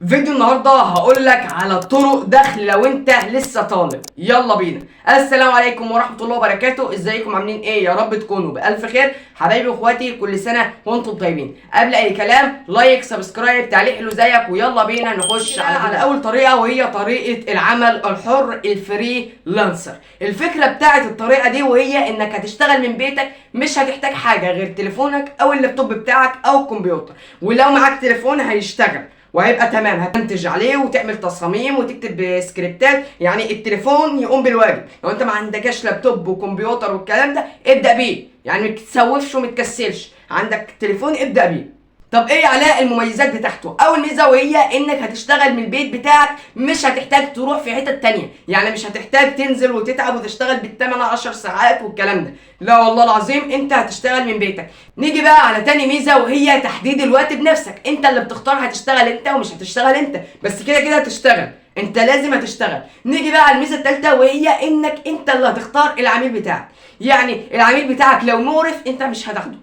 فيديو النهارده هقول لك على طرق دخل لو انت لسه طالب. يلا بينا. السلام عليكم ورحمه الله وبركاته. ازيكم عاملين ايه؟ يا رب تكونوا بالف خير. حبايبي واخواتي كل سنه وانتم طيبين. قبل اي كلام لايك سبسكرايب تعليق حلو زيك، ويلا بينا نخش على اول طريقه، وهي طريقه العمل الحر الفري لانسر. الفكره بتاعت الطريقه دي وهي انك هتشتغل من بيتك، مش هتحتاج حاجه غير تليفونك او اللابتوب بتاعك او الكمبيوتر، ولو معاك تليفون هيشتغل وهيبقى تمام. هتنتج عليه وتعمل تصاميم وتكتب سكريبتات، يعني التليفون يقوم بالواجب. لو انت ما عندكش لابتوب وكمبيوتر والكلام ده ابدا بيه، يعني ما تتسوفش وما تكسلش، عندك تليفون ابدا بيه. طب ايه علاء المميزات بتاعته؟ اول ميزه وهي انك هتشتغل من البيت بتاعك، مش هتحتاج تروح في حته تانية، يعني مش هتحتاج تنزل وتتعب وتشتغل بالثمان 10 ساعات والكلام ده، لا والله العظيم انت هتشتغل من بيتك. نيجي بقى على تاني ميزه وهي تحديد الوقت بنفسك. انت اللي بتختار هتشتغل امتى ومش هتشتغل امتى، بس كده كده هتشتغل، انت لازم هتشتغل. نيجي بقى على الميزه الثالثه وهي انك انت اللي هتختار العميل بتاعك. يعني العميل بتاعك لو مقرف انت مش هتاخده،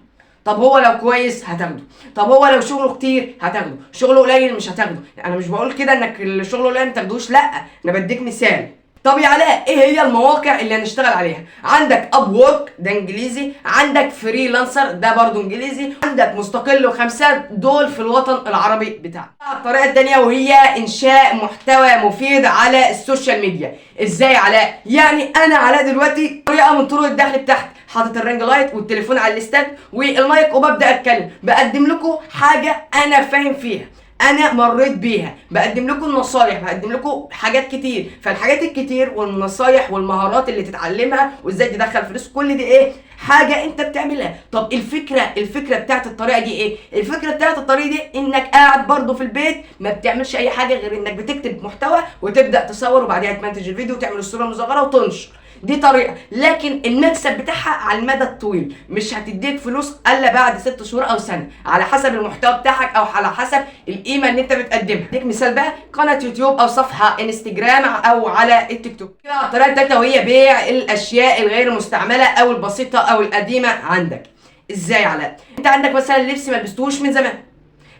طب هو لو كويس هتاخده، طب هو لو شغله كتير هتاخده، شغله قليل مش هتاخده. انا مش بقول كده انك الشغل قليل ما تاخدوش، لا انا بديك مثال. طب يا علاء ايه هي المواقع اللي هنشتغل عليها؟ عندك اب وورك ده انجليزي، عندك فريلانسر ده برضو انجليزي، عندك مستقل وخمسات، دول في الوطن العربي بتاعنا. الطريقه الثانيه وهي انشاء محتوى مفيد على السوشيال ميديا. ازاي يا علاء؟ يعني انا علاء دلوقتي طريقه من طرق الدخل بتاعتي، حاطط الرينج لايت والتليفون على الاستاند والمايك وببدا اتكلم، بقدم لكم حاجه انا فاهم فيها، انا مريت بيها، بقدم لكم النصايح، بقدم لكم حاجات كتير. فالحاجات الكتير والنصايح والمهارات اللي تتعلمها وازاي تدخل فلوس، كل دي ايه؟ حاجه انت بتعملها. طب الفكره بتاعت الطريقه دي ايه؟ الفكره بتاعت الطريقه دي انك قاعد برضه في البيت ما بتعملش اي حاجه غير انك بتكتب محتوى وتبدا تصور وبعديها تمنتج الفيديو وتعمل الصوره المصغره وتنشر. دي طريقه، لكن المكسب بتاعها على المدى الطويل، مش هتديك فلوس الا بعد 6 شهور او سنه، على حسب المحتوى بتاعك او على حسب القيمه اللي انت بتقدمها. اديك مثال بقى، قناه يوتيوب او صفحه انستجرام او على التيك توك. الطريقه الثالثه وهي بيع الاشياء الغير مستعمله او البسيطه او القديمه عندك. ازاي علاء؟ انت عندك مثلا لبس ما لبستوش من زمان،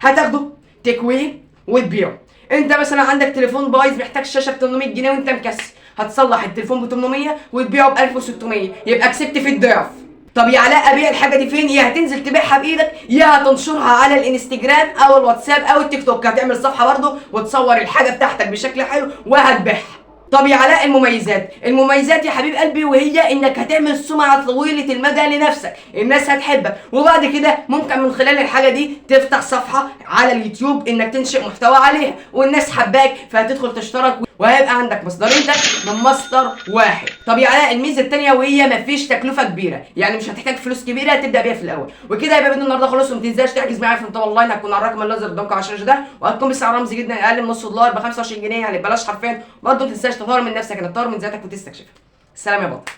هتاخده تكويه وتبيعه. انت مثلا عندك تليفون بايظ محتاج شاشه ب 800 جنيه وانت مكسل، هتصلح التليفون ب 800 وتبيعه ب 1600، يبقى كسبت في الضعف. طب يا علاء ابيع الحاجه دي فين؟ يا هتنزل تبيعها بايدك يا هتنشرها على الانستجرام او الواتساب او التيك توك، هتعمل صفحه برضه وتصور الحاجه بتاعتك بشكل حلو وهتبيعها. طب يا علاء المميزات يا حبيب قلبي وهي انك هتعمل سمعه طويله المدى لنفسك، الناس هتحبك، وبعد كده ممكن من خلال الحاجه دي تفتح صفحه على اليوتيوب انك تنشئ محتوى عليها، والناس حباك فهتدخل تشترك وهيبقى عندك مصدرين دخل من مصدر واحد. طب يا علاء الميزه الثانيه وهي مفيش تكلفه كبيره، يعني مش هتحتاج فلوس كبيره تبدا بيها في الاول. وكده يبقى فيديو النهارده خلاص، وما تنساش تحجز معايا في انت اونلاين، هتكون على الرقم اللي قدامك على الشاشه ده، وهتكون بسعر رمزي جدا اقل من نص دولار ب 25 جنيه، يعني ببلاش حرفيا. برضه ما تنساش تطور من نفسك انك تطور من ذاتك وتستكشفها. السلام يا بطل.